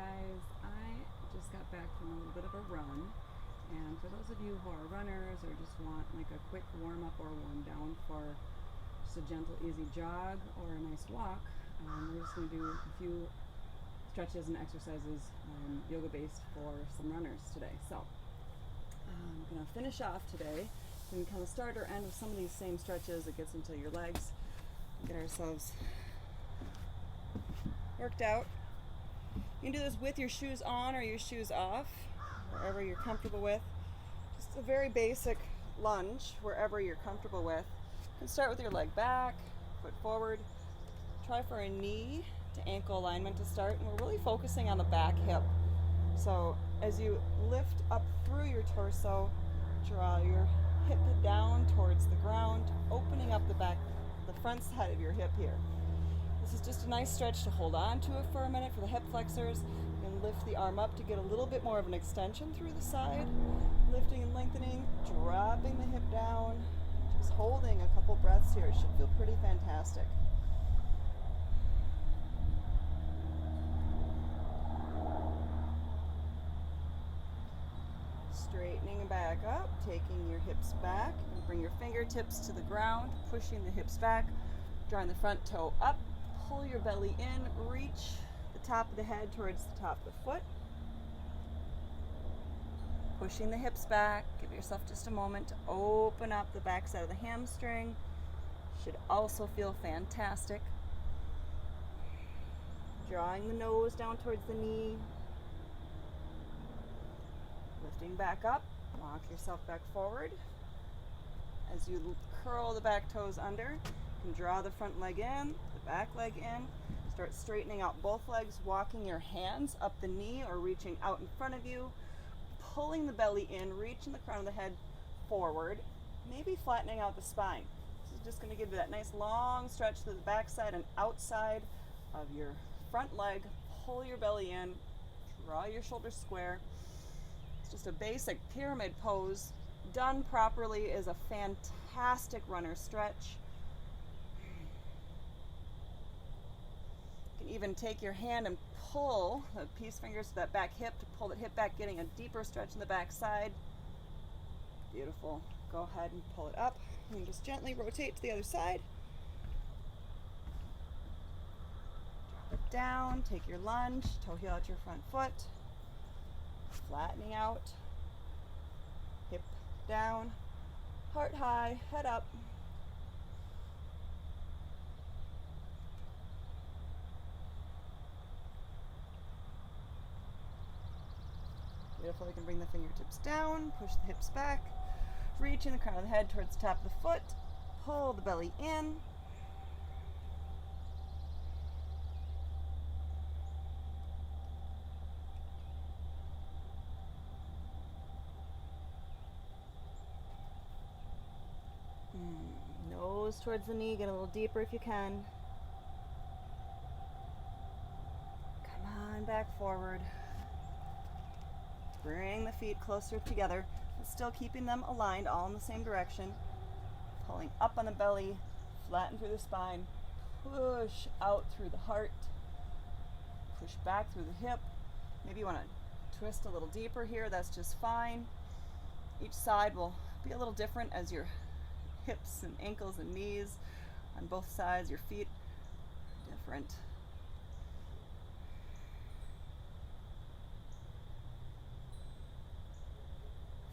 guys, I just got back from a little bit of a run, and for those of you who are runners or just want like a quick warm up or warm down for just a gentle easy jog or a nice walk, we're just going to do a few stretches and exercises, yoga based for some runners today. So I'm going to finish off today and kind of start or end with some of these same stretches. It gets into your legs, get ourselves worked out. You can do this with your shoes on or your shoes off, wherever you're comfortable with. Just a very basic lunge, wherever you're comfortable with. You can start with your leg back, foot forward. Try for a knee to ankle alignment to start, and we're really focusing on the back hip. So as you lift up through your torso, draw your hip down towards the ground, opening up the front side of your hip here. This is just a nice stretch to hold on to it for a minute for the hip flexors, and lift the arm up to get a little bit more of an extension through the side. Lifting and lengthening, dropping the hip down, just holding a couple breaths here. It should feel pretty fantastic. Straightening back up, taking your hips back, and bring your fingertips to the ground, pushing the hips back, drawing the front toe up. Pull your belly in, reach the top of the head towards the top of the foot. Pushing the hips back, give yourself just a moment to open up the back side of the hamstring. Should also feel fantastic. Drawing the nose down towards the knee. Lifting back up, walk yourself back forward. As you curl the back toes under, you can draw the front leg in, the back leg in. Start straightening out both legs, walking your hands up the knee or reaching out in front of you, pulling the belly in, reaching the crown of the head forward, maybe flattening out the spine. This is just going to give you that nice long stretch to the back side and outside of your front leg. Pull your belly in, draw your shoulders square. It's just a basic pyramid pose. Done properly is a fantastic runner stretch. You can even take your hand and pull the peace fingers to that back hip to pull that hip back, getting a deeper stretch in the back side. Beautiful. Go ahead and pull it up. You can just gently rotate to the other side. Drop it down, take your lunge, toe heel out your front foot. Flattening out, hip down, heart high, head up. Beautiful. You can bring the fingertips down, push the hips back, reaching the crown of the head towards the top of the foot, pull the belly in. Nose towards the knee, get a little deeper if you can. Come on back forward. Bring the feet closer together, but still keeping them aligned, all in the same direction. Pulling up on the belly, flatten through the spine, push out through the heart, push back through the hip. Maybe you want to twist a little deeper here, that's just fine. Each side will be a little different as your hips and ankles and knees on both sides, your feet are different.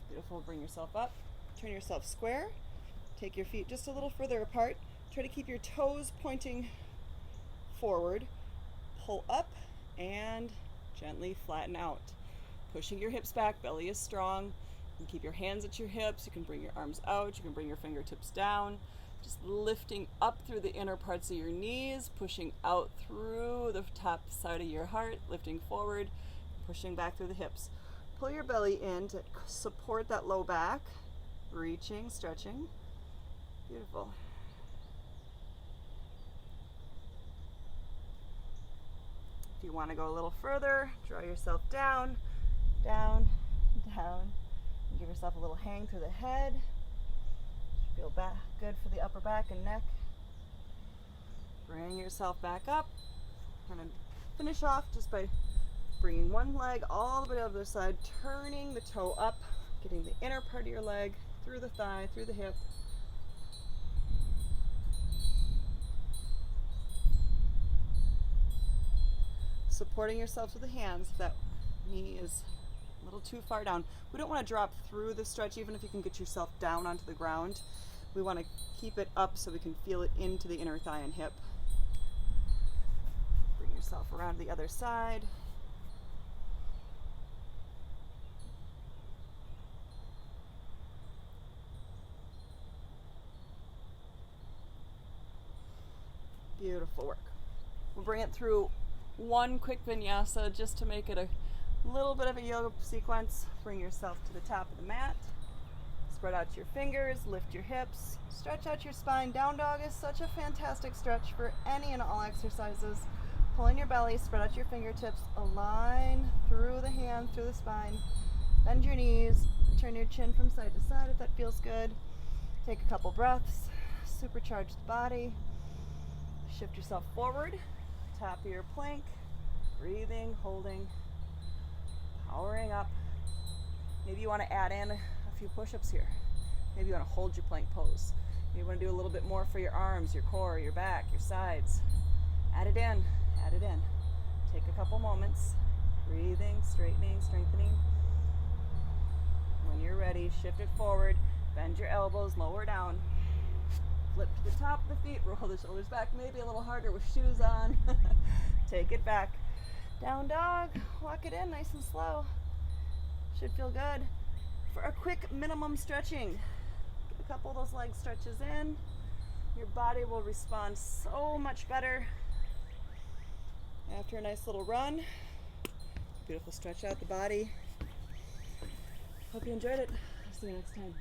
Beautiful. Bring yourself up, turn yourself square, take your feet just a little further apart, try to keep your toes pointing forward, pull up and gently flatten out. Pushing your hips back, belly is strong. You can keep your hands at your hips, you can bring your arms out, you can bring your fingertips down, just lifting up through the inner parts of your knees, pushing out through the top side of your heart, lifting forward, pushing back through the hips. Pull your belly in to support that low back, reaching, stretching. Beautiful. If you want to go a little further, draw yourself down, down, down. And give yourself a little hang through the head. Feel back, good for the upper back and neck. Bring yourself back up. I'm going to finish off just by Bringing one leg all the way to the other side, turning the toe up, getting the inner part of your leg through the thigh, through the hip. Supporting yourself with the hands if that knee is a little too far down. We don't want to drop through the stretch even if you can get yourself down onto the ground. We want to keep it up so we can feel it into the inner thigh and hip. Bring yourself around to the other side. Beautiful work. We'll bring it through one quick vinyasa just to make it a little bit of a yoga sequence. Bring yourself to the top of the mat. Spread out your fingers, lift your hips, stretch out your spine. Down dog is such a fantastic stretch for any and all exercises. Pull in your belly, spread out your fingertips, align through the hands, through the spine. Bend your knees, turn your chin from side to side if that feels good. Take a couple breaths, supercharge the body. Shift yourself forward, top of your plank, breathing, holding, powering up. Maybe you want to add in a few push-ups here. Maybe you want to hold your plank pose. Maybe you want to do a little bit more for your arms, your core, your back, your sides. Add it in, add it in. Take a couple moments, breathing, straightening, strengthening. When you're ready, shift it forward, bend your elbows, lower down. Flip to the top of the feet, roll the shoulders back, maybe a little harder with shoes on. Take it back. Down dog, walk it in nice and slow. Should feel good. For a quick minimum stretching, get a couple of those leg stretches in. Your body will respond so much better after a nice little run. Beautiful stretch out the body. Hope you enjoyed it. I'll see you next time.